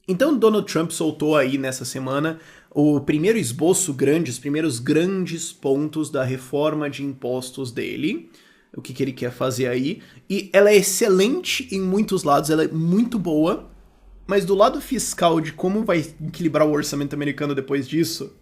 Então Donald Trump soltou aí nessa semana o primeiro esboço grande, os primeiros grandes pontos da reforma de impostos dele, o que ele quer fazer aí, e ela é excelente em muitos lados, ela é muito boa, mas do lado fiscal de como vai equilibrar o orçamento americano depois disso,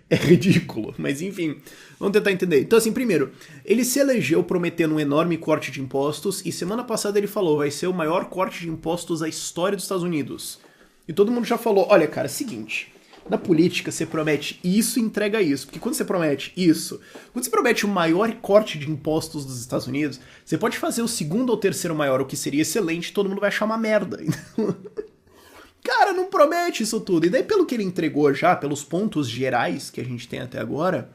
é ridículo, mas enfim, vamos tentar entender. Então assim, primeiro, ele se elegeu prometendo um enorme corte de impostos e semana passada ele falou, vai ser o maior corte de impostos da história dos Estados Unidos. E todo mundo já falou, olha cara, seguinte, na política você promete isso e entrega isso, porque quando você promete isso, quando você promete o maior corte de impostos dos Estados Unidos, você pode fazer o segundo ou terceiro maior, o que seria excelente, todo mundo vai achar uma merda. Cara, não promete isso tudo. E daí, pelo que ele entregou já, pelos pontos gerais que a gente tem até agora,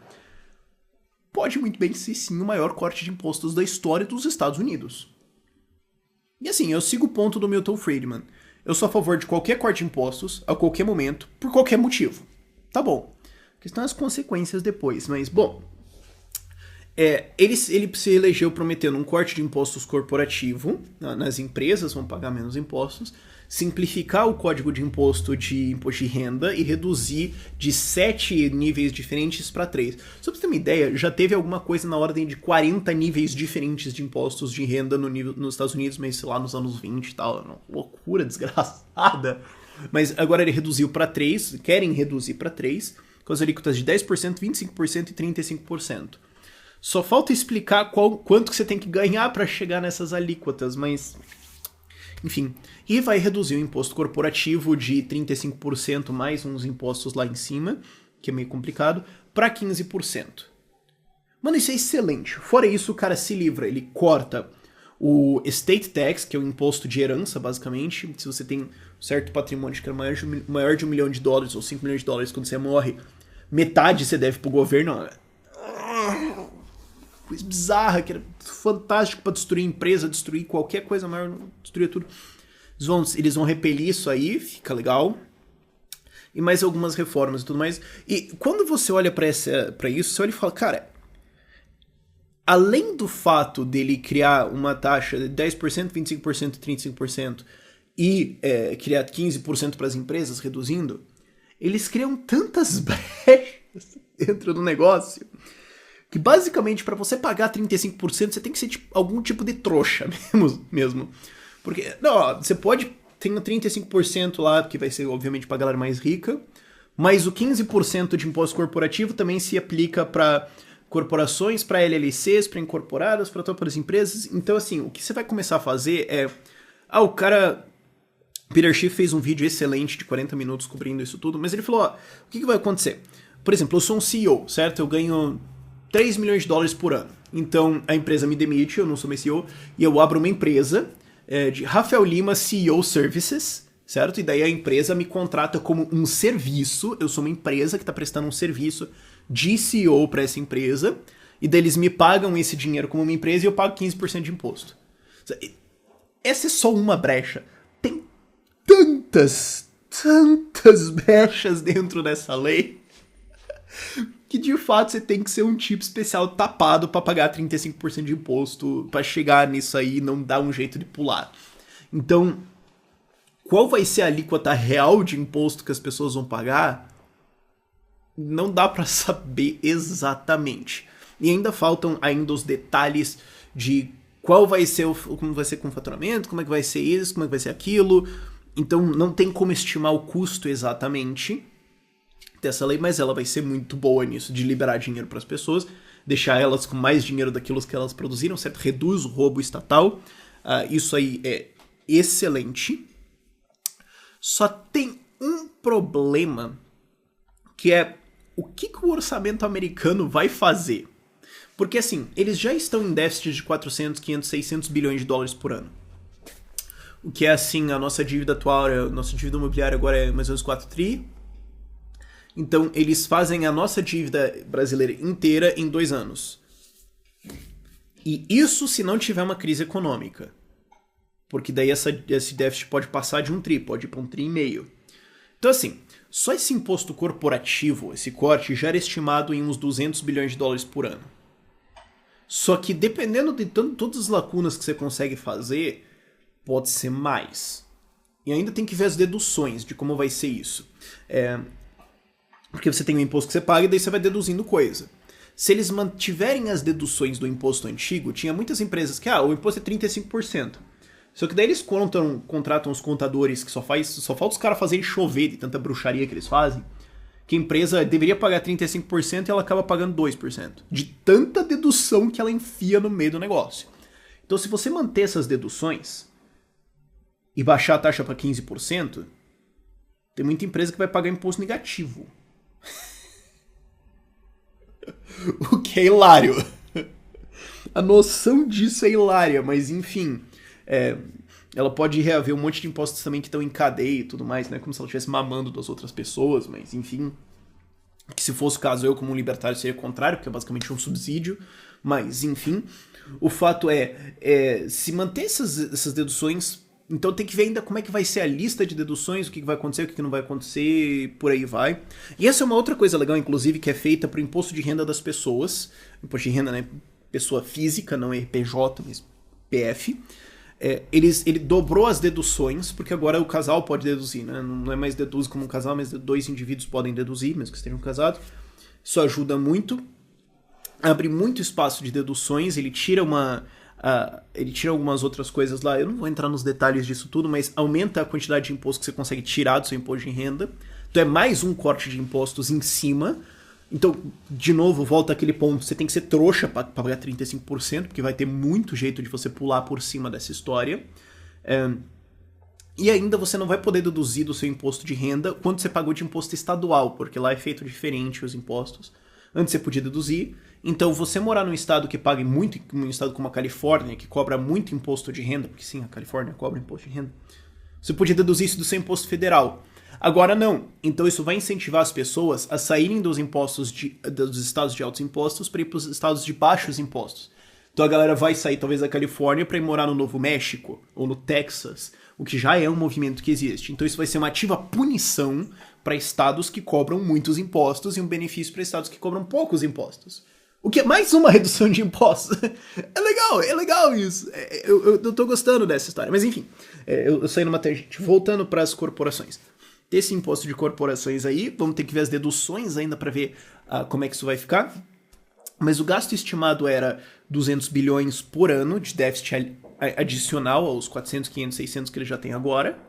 pode muito bem ser sim o maior corte de impostos da história dos Estados Unidos. E assim, eu sigo o ponto do Milton Friedman. Eu sou a favor de qualquer corte de impostos, a qualquer momento, por qualquer motivo. Tá bom. A questão é as consequências depois, mas, bom... ele se elegeu prometendo um corte de impostos corporativo, nas empresas vão pagar menos impostos, simplificar o código de imposto de renda e reduzir de 7 níveis diferentes para 3. Só pra você ter uma ideia, já teve alguma coisa na ordem de 40 níveis diferentes de impostos de renda nos Estados Unidos, mas sei lá, nos anos 20 e tal, uma loucura desgraçada. Mas agora ele reduziu para 3, querem reduzir para 3, com as alíquotas de 10%, 25% e 35%. Só falta explicar quanto que você tem que ganhar para chegar nessas alíquotas, mas... Enfim, e vai reduzir o imposto corporativo de 35% mais uns impostos lá em cima, que é meio complicado, para 15%. Mano, isso é excelente. Fora isso, o cara se livra, ele corta o estate tax, que é o imposto de herança, basicamente. Se você tem um certo patrimônio que é maior de $1 milhão ou $5 milhões quando você morre, metade você deve pro governo. Coisa bizarra, que era fantástico pra destruir empresa, destruir qualquer coisa maior, destruir tudo. Eles vão repelir isso aí, fica legal. E mais algumas reformas e tudo mais. E quando você olha pra isso, você olha e fala, cara, além do fato dele criar uma taxa de 10%, 25% e 35% e criar 15% para as empresas, reduzindo, eles criam tantas brechas dentro do negócio que basicamente para você pagar 35% você tem que ser algum tipo de trouxa mesmo. Porque, não, você pode ter 35% lá, que vai ser obviamente pra galera mais rica, mas o 15% de imposto corporativo também se aplica para corporações, para LLCs, para incorporadas, para todas as empresas. Então assim, o que você vai começar a fazer é... o cara... Peter Schiff fez um vídeo excelente de 40 minutos cobrindo isso tudo, mas ele falou, o que vai acontecer? Por exemplo, eu sou um CEO, certo? Eu ganho $3 milhões por ano. Então, a empresa me demite, eu não sou mais CEO, e eu abro uma empresa de Rafael Lima CEO Services, certo? E daí a empresa me contrata como um serviço, eu sou uma empresa que está prestando um serviço de CEO para essa empresa, e daí eles me pagam esse dinheiro como uma empresa e eu pago 15% de imposto. Essa é só uma brecha. Tem tantas brechas dentro dessa lei que de fato você tem que ser um tipo especial tapado pra pagar 35% de imposto pra chegar nisso aí e não dar um jeito de pular. Então, qual vai ser a alíquota real de imposto que as pessoas vão pagar? Não dá pra saber exatamente. E ainda faltam os detalhes de qual vai ser como vai ser com o faturamento, como é que vai ser isso, como é que vai ser aquilo. Então não tem como estimar o custo exatamente dessa lei, mas ela vai ser muito boa nisso, de liberar dinheiro para as pessoas, deixar elas com mais dinheiro daquilo que elas produziram, certo? Reduz o roubo estatal. Isso aí é excelente. Só tem um problema, que é o que o orçamento americano vai fazer. Porque assim, eles já estão em déficit de 400, 500, 600 bilhões de dólares por ano. O que é assim, a nossa dívida atual, a nossa dívida imobiliária agora é mais ou menos 4 tri. Então, eles fazem a nossa dívida brasileira inteira em 2 anos. E isso se não tiver uma crise econômica. Porque daí esse déficit pode passar de 1 tri, pode ir para 1,5 tri. Então, assim, só esse imposto corporativo, esse corte, já era estimado em uns 200 bilhões de dólares por ano. Só que dependendo de todas as lacunas que você consegue fazer, pode ser mais. E ainda tem que ver as deduções de como vai ser isso. Porque você tem o imposto que você paga e daí você vai deduzindo coisa. Se eles mantiverem as deduções do imposto antigo, tinha muitas empresas que, o imposto é 35%. Só que daí eles contratam os contadores, que só falta os caras fazerem chover de tanta bruxaria que eles fazem, que a empresa deveria pagar 35% e ela acaba pagando 2%. De tanta dedução que ela enfia no meio do negócio. Então se você manter essas deduções e baixar a taxa para 15%, tem muita empresa que vai pagar imposto negativo. O que é hilário. A noção disso é hilária, mas enfim. Ela pode reaver um monte de impostos também que estão em cadeia e tudo mais, né? Como se ela estivesse mamando das outras pessoas, mas enfim. Que se fosse o caso, eu como um libertário seria contrário, porque é basicamente um subsídio. Mas enfim. O fato se manter essas deduções, então tem que ver ainda como é que vai ser a lista de deduções, o que vai acontecer, o que não vai acontecer, por aí vai. E essa é uma outra coisa legal, inclusive, que é feita para o imposto de renda das pessoas. Imposto de renda, né? Pessoa física, não RPJ, mas PF. Ele dobrou as deduções, porque agora o casal pode deduzir, né? Não é mais deduz como um casal, mas 2 indivíduos podem deduzir, mesmo que estejam casados. Isso ajuda muito. Abre muito espaço de deduções, ele tira algumas outras coisas lá. Eu não vou entrar nos detalhes disso tudo, mas aumenta a quantidade de imposto que você consegue tirar do seu imposto de renda. Então é mais um corte de impostos em cima. Então, de novo, volta àquele ponto, você tem que ser trouxa para pagar 35%, porque vai ter muito jeito de você pular por cima dessa história. E ainda você não vai poder deduzir do seu imposto de renda quanto você pagou de imposto estadual, porque lá é feito diferente os impostos. Antes você podia deduzir. Então, você morar num estado que pague muito, num estado como a Califórnia, que cobra muito imposto de renda, porque sim, a Califórnia cobra imposto de renda, você podia deduzir isso do seu imposto federal. Agora não. Então isso vai incentivar as pessoas a saírem dos impostos dos estados de altos impostos para ir para os estados de baixos impostos. Então a galera vai sair talvez da Califórnia para ir morar no Novo México ou no Texas, o que já é um movimento que existe. Então isso vai ser uma ativa punição para estados que cobram muitos impostos e um benefício para estados que cobram poucos impostos. O que é mais uma redução de impostos. É legal isso. Eu tô gostando dessa história. Mas enfim, eu saí numa tangente. Voltando para as corporações. Esse imposto de corporações aí, vamos ter que ver as deduções ainda para ver como é que isso vai ficar. Mas o gasto estimado era 200 bilhões por ano de déficit adicional aos 400, 500, 600 que ele já tem agora.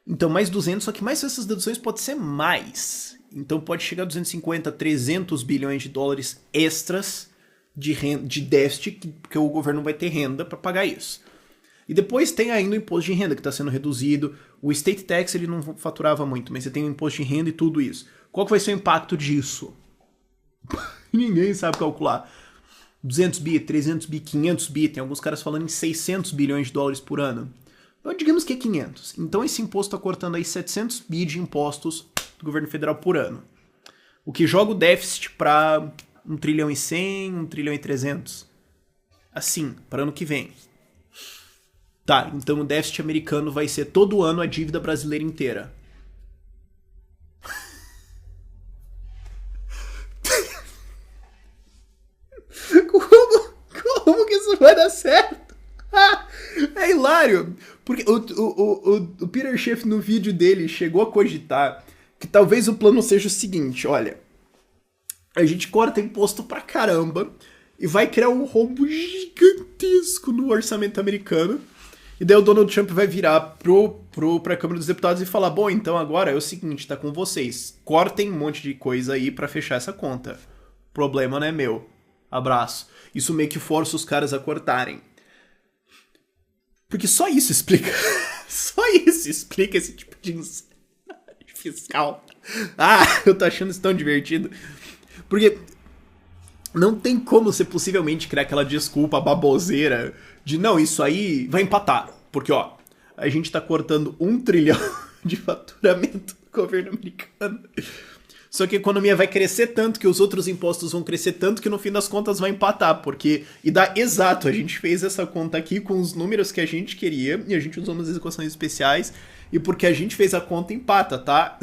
Então mais 200, só que mais essas deduções pode ser mais. Então pode chegar a 250, 300 bilhões de dólares extras de déficit, porque o governo vai ter renda para pagar isso. E depois tem ainda o imposto de renda, que está sendo reduzido. O state tax ele não faturava muito, mas você tem o imposto de renda e tudo isso. Qual que vai ser o impacto disso? Ninguém sabe calcular. 200 bi, 300 bi, 500 bi, tem alguns caras falando em 600 bilhões de dólares por ano. Então, digamos que é 500. Então esse imposto está cortando aí 700 bi de impostos do governo federal por ano. O que joga o déficit para 1 trilhão e 100, 1 trilhão e 300. Assim, para ano que vem. Tá, então o déficit americano vai ser todo ano a dívida brasileira inteira. Como que isso vai dar certo? É hilário. Porque o Peter Schiff no vídeo dele chegou a cogitar que talvez o plano seja o seguinte, olha, a gente corta imposto pra caramba e vai criar um rombo gigantesco no orçamento americano. E daí o Donald Trump vai virar pra Câmara dos Deputados e falar, bom, então agora é o seguinte, tá com vocês, cortem um monte de coisa aí pra fechar essa conta. O problema não é meu. Abraço. Isso meio que força os caras a cortarem. Porque só isso explica. Só isso explica esse tipo de fiscal. Eu tô achando isso tão divertido. Porque não tem como você possivelmente criar aquela desculpa baboseira de não, isso aí vai empatar. Porque, ó, a gente tá cortando 1 trilhão de faturamento do governo americano. Só que a economia vai crescer tanto, que os outros impostos vão crescer tanto, que no fim das contas vai empatar. Porque, e dá exato, a gente fez essa conta aqui com os números que a gente queria, e a gente usou umas equações especiais, e porque a gente fez a conta, empata, tá?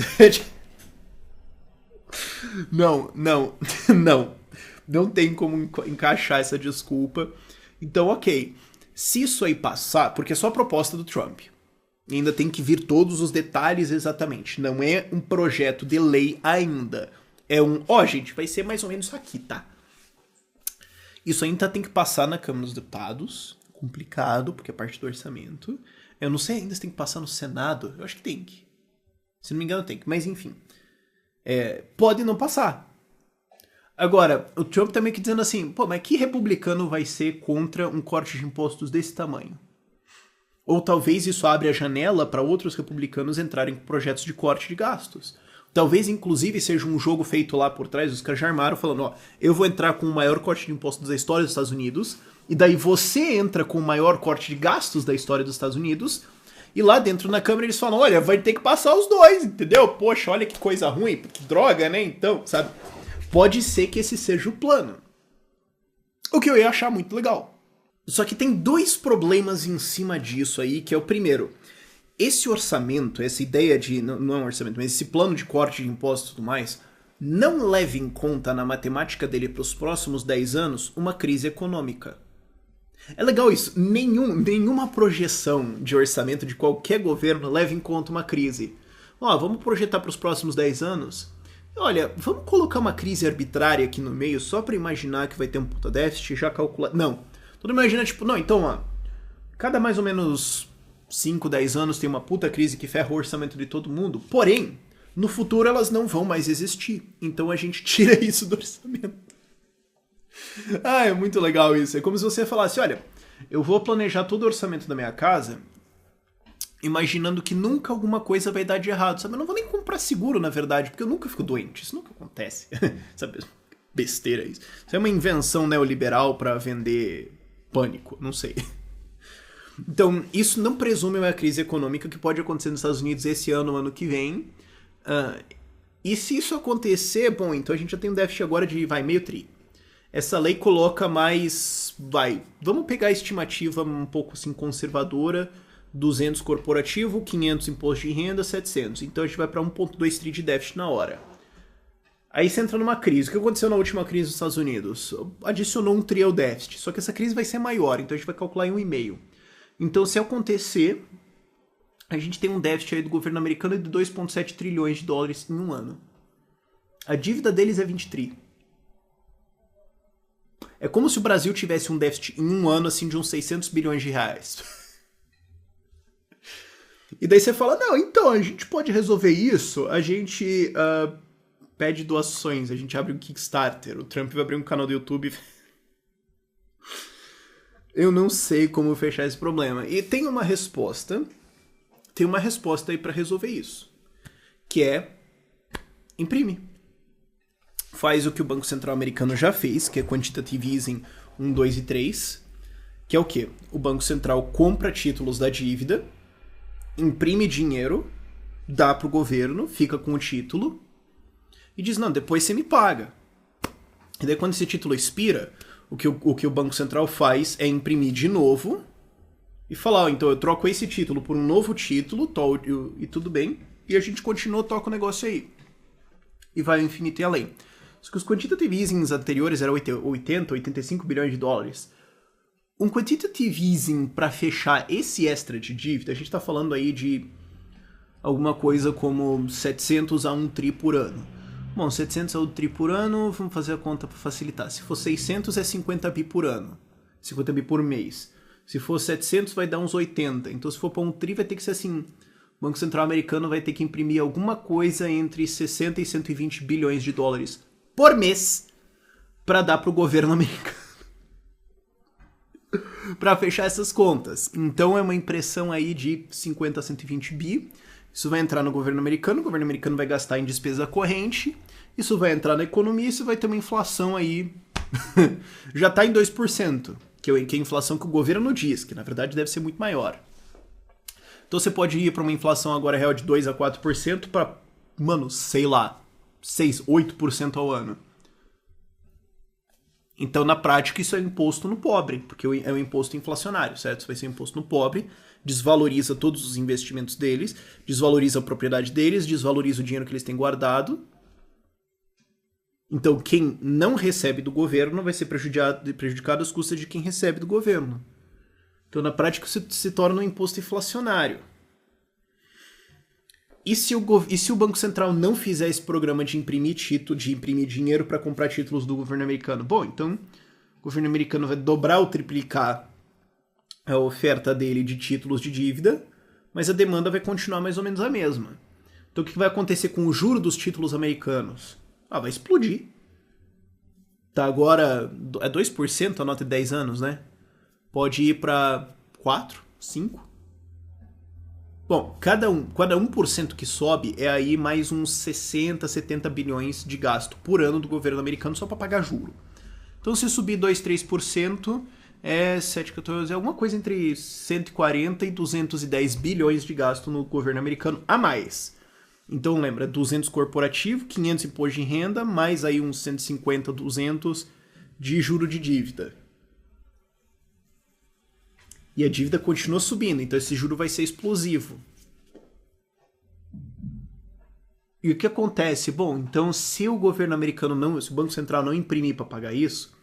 Não tem como encaixar essa desculpa. Então, ok. Se isso aí passar, porque é só a proposta do Trump. E ainda tem que vir todos os detalhes exatamente. Não é um projeto de lei ainda. É gente, vai ser mais ou menos isso aqui, tá? Isso ainda tem que passar na Câmara dos Deputados. Complicado, porque é parte do orçamento. Eu não sei ainda se tem que passar no Senado. Eu acho que tem que. Se não me engano, tem que. Mas enfim. Pode não passar. Agora, o Trump tá meio que dizendo assim, mas que republicano vai ser contra um corte de impostos desse tamanho? Ou talvez isso abre a janela para outros republicanos entrarem com projetos de corte de gastos. Talvez, inclusive, seja um jogo feito lá por trás, os caras já armaram falando, eu vou entrar com o maior corte de impostos da história dos Estados Unidos, e daí você entra com o maior corte de gastos da história dos Estados Unidos, e lá dentro na Câmara eles falam, olha, vai ter que passar os dois, entendeu? Poxa, olha que coisa ruim, que droga, né? Então, sabe? Pode ser que esse seja o plano. O que eu ia achar muito legal. Só que tem dois problemas em cima disso aí, que é o primeiro. Esse orçamento, essa ideia de... Não é um orçamento, mas esse plano de corte de impostos e tudo mais, não leva em conta na matemática dele para os próximos 10 anos uma crise econômica. É legal isso. Nenhuma projeção de orçamento de qualquer governo leva em conta uma crise. Vamos projetar para os próximos 10 anos? Olha, vamos colocar uma crise arbitrária aqui no meio só para imaginar que vai ter um puta déficit e já calcular... Não. Todo mundo imagina, cada mais ou menos 5, 10 anos tem uma puta crise que ferra o orçamento de todo mundo. Porém, no futuro elas não vão mais existir. Então a gente tira isso do orçamento. É muito legal isso. É como se você falasse, olha, eu vou planejar todo o orçamento da minha casa imaginando que nunca alguma coisa vai dar de errado, sabe? Eu não vou nem comprar seguro, na verdade, porque eu nunca fico doente. Isso nunca acontece. Sabe? Besteira isso. Isso é uma invenção neoliberal para vender pânico, não sei. Então, isso não presume uma crise econômica que pode acontecer nos Estados Unidos esse ano, ou ano que vem. E se isso acontecer, então a gente já tem um déficit agora de, meio tri. Essa lei coloca mais, vamos pegar a estimativa um pouco assim conservadora, 200 corporativo, 500 imposto de renda, 700. Então a gente vai para 1,2 tri de déficit na hora. Aí você entra numa crise. O que aconteceu na última crise dos Estados Unidos? Adicionou 1 tri ao déficit. Só que essa crise vai ser maior, então a gente vai calcular em 1,5. Então, se acontecer, a gente tem um déficit aí do governo americano de 2,7 trilhões de dólares em um ano. A dívida deles é 20 tri. É como se o Brasil tivesse um déficit em um ano assim de uns 600 bilhões de reais. E daí você fala, então, a gente pode resolver isso, a gente... pede doações, a gente abre um Kickstarter, o Trump vai abrir um canal do YouTube. Eu não sei como fechar esse problema. E tem uma resposta aí para resolver isso, que é imprime. Faz o que o Banco Central americano já fez, que é quantitative easing 1, 2 e 3, que é o quê? O Banco Central compra títulos da dívida, imprime dinheiro, dá pro governo, fica com o título, e diz, depois você me paga. E daí quando esse título expira, o que o Banco Central faz é imprimir de novo e falar, então eu troco esse título por um novo título, e tudo bem, e a gente continua, toca o negócio aí. E vai ao infinito e além. Só que os quantitative easings anteriores eram 80, 85 bilhões de dólares. Um quantitative easing para fechar esse extra de dívida, a gente está falando aí de alguma coisa como 700 a 1 tri por ano. Bom, 700 é o tri por ano, vamos fazer a conta para facilitar. Se for 600 é 50 bi por ano, 50 bi por mês. Se for 700 vai dar uns 80. Então se for para um tri vai ter que ser assim, o Banco Central americano vai ter que imprimir alguma coisa entre 60 e 120 bilhões de dólares por mês para dar para o governo americano. Para fechar essas contas. Então é uma impressão aí de 50 a 120 bi. Isso vai entrar no governo americano, o governo americano vai gastar em despesa corrente, isso vai entrar na economia, isso vai ter uma inflação aí, já está em 2%, que é a inflação que o governo diz, que na verdade deve ser muito maior. Então você pode ir para uma inflação agora real de 2 a 4% para, sei lá, 6, 8% ao ano. Então, na prática, isso é imposto no pobre, porque é um imposto inflacionário, certo? Isso vai ser imposto no pobre, desvaloriza todos os investimentos deles, desvaloriza a propriedade deles, desvaloriza o dinheiro que eles têm guardado. Então, quem não recebe do governo vai ser prejudicado às custas de quem recebe do governo. Então, na prática, isso se torna um imposto inflacionário. E se o Banco Central não fizer esse programa de imprimir dinheiro para comprar títulos do governo americano? Bom, então o governo americano vai dobrar ou triplicar a oferta dele de títulos de dívida, mas a demanda vai continuar mais ou menos a mesma. Então o que vai acontecer com o juro dos títulos americanos? Vai explodir. Tá agora, é 2% a nota de 10 anos, né? Pode ir para 4, 5. Bom, cada 1% que sobe é aí mais uns 60, 70 bilhões de gasto por ano do governo americano só para pagar juro. Então se subir 2, 3%, é 7, 14, é alguma coisa entre 140 e 210 bilhões de gasto no governo americano a mais. Então lembra, 200 corporativo, 500 imposto de renda, mais aí uns 150, 200 de juro de dívida. E a dívida continua subindo, então esse juro vai ser explosivo. E o que acontece? Bom, então se o governo americano se o Banco Central não imprimir para pagar isso,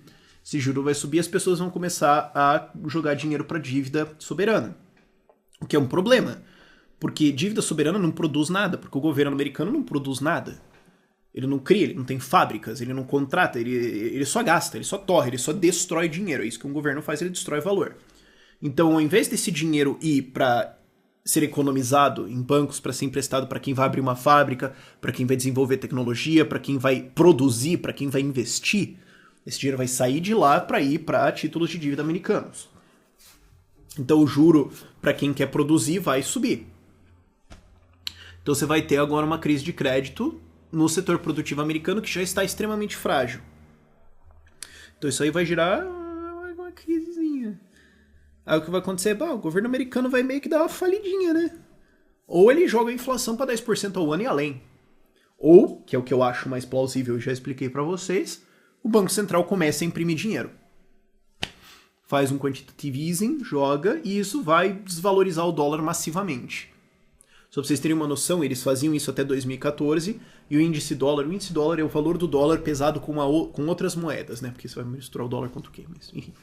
esse juro vai subir e as pessoas vão começar a jogar dinheiro para dívida soberana. O que é um problema, porque dívida soberana não produz nada, porque o governo americano não produz nada. Ele não cria, ele não tem fábricas, ele não contrata, ele só gasta, ele só torre, ele só destrói dinheiro. É isso que um governo faz, ele destrói valor. Então, ao invés desse dinheiro ir para ser economizado em bancos, para ser emprestado para quem vai abrir uma fábrica, para quem vai desenvolver tecnologia, para quem vai produzir, para quem vai investir, esse dinheiro vai sair de lá para ir para títulos de dívida americanos. Então, o juro para quem quer produzir vai subir. Então, você vai ter agora uma crise de crédito no setor produtivo americano que já está extremamente frágil. Então, isso aí vai gerar uma crisezinha. Aí o que vai acontecer? O governo americano vai meio que dar uma falidinha, né? Ou ele joga a inflação para 10% ao ano e além. Ou, que é o que eu acho mais plausível, eu já expliquei para vocês, o Banco Central começa a imprimir dinheiro. Faz um quantitative easing, joga, e isso vai desvalorizar o dólar massivamente. Só para vocês terem uma noção, eles faziam isso até 2014, e o índice dólar é o valor do dólar pesado com outras moedas, né? Porque você vai misturar o dólar contra o quê? Mas, enfim.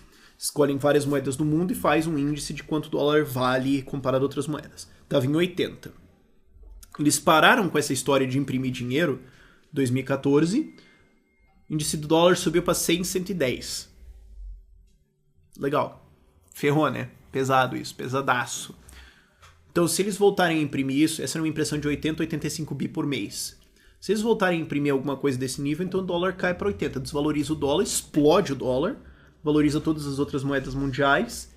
Escolhem várias moedas do mundo e faz um índice de quanto o dólar vale comparado a outras moedas. Estava em 80. Eles pararam com essa história de imprimir dinheiro em 2014. O índice do dólar subiu para 100, 110. Legal. Ferrou, né? Pesado isso, pesadaço. Então, se eles voltarem a imprimir isso, essa é uma impressão de 80, 85 bi por mês. Se eles voltarem a imprimir alguma coisa desse nível, então o dólar cai para 80. Desvaloriza o dólar, explode o dólar, valoriza todas as outras moedas mundiais.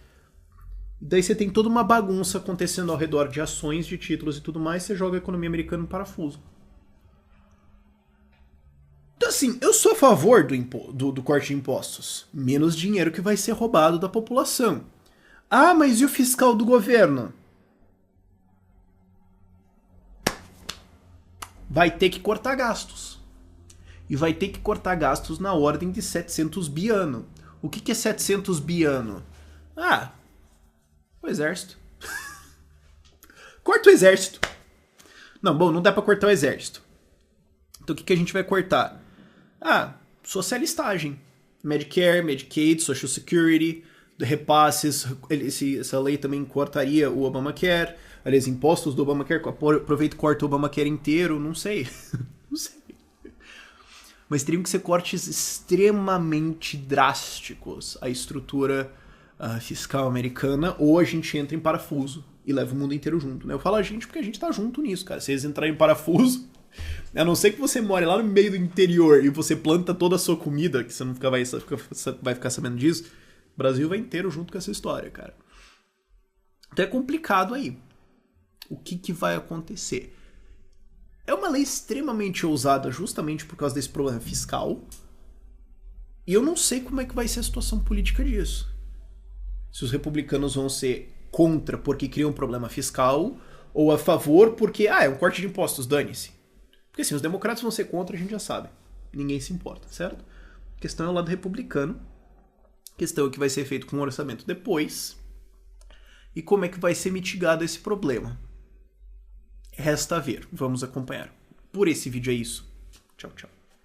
Daí você tem toda uma bagunça acontecendo ao redor de ações, de títulos e tudo mais, você joga a economia americana no parafuso. Então assim, eu sou a favor do corte de impostos. Menos dinheiro que vai ser roubado da população. Mas e o fiscal do governo? Vai ter que cortar gastos. E vai ter que cortar gastos na ordem de 700 bi ano. O que é 700 bi ano? O exército. Corta o exército. Não dá pra cortar o exército. Então o que a gente vai cortar? Socialistagem. Medicare, Medicaid, Social Security, repasses. Essa lei também cortaria o Obamacare. Aliás, impostos do Obamacare. Aproveita e corta o Obamacare inteiro. Não sei. Não sei. Mas teriam que ser cortes extremamente drásticos à estrutura fiscal americana, ou a gente entra em parafuso e leva o mundo inteiro junto, né? Eu falo a gente porque a gente tá junto nisso, cara. Se eles entrarem em parafuso, a não ser que você more lá no meio do interior e você planta toda a sua comida, que você não vai ficar sabendo disso, o Brasil vai inteiro junto com essa história, cara. Então é complicado aí. O que vai acontecer? É uma lei extremamente ousada justamente por causa desse problema fiscal. E eu não sei como é que vai ser a situação política disso. Se os republicanos vão ser contra porque criam um problema fiscal, ou a favor porque, é um corte de impostos, dane-se. Porque assim, os democratas vão ser contra, a gente já sabe. Ninguém se importa, certo? A questão é o lado republicano. A questão é o que vai ser feito com o orçamento depois. E como é que vai ser mitigado esse problema. Resta a ver. Vamos acompanhar. Por esse vídeo é isso. Tchau, tchau.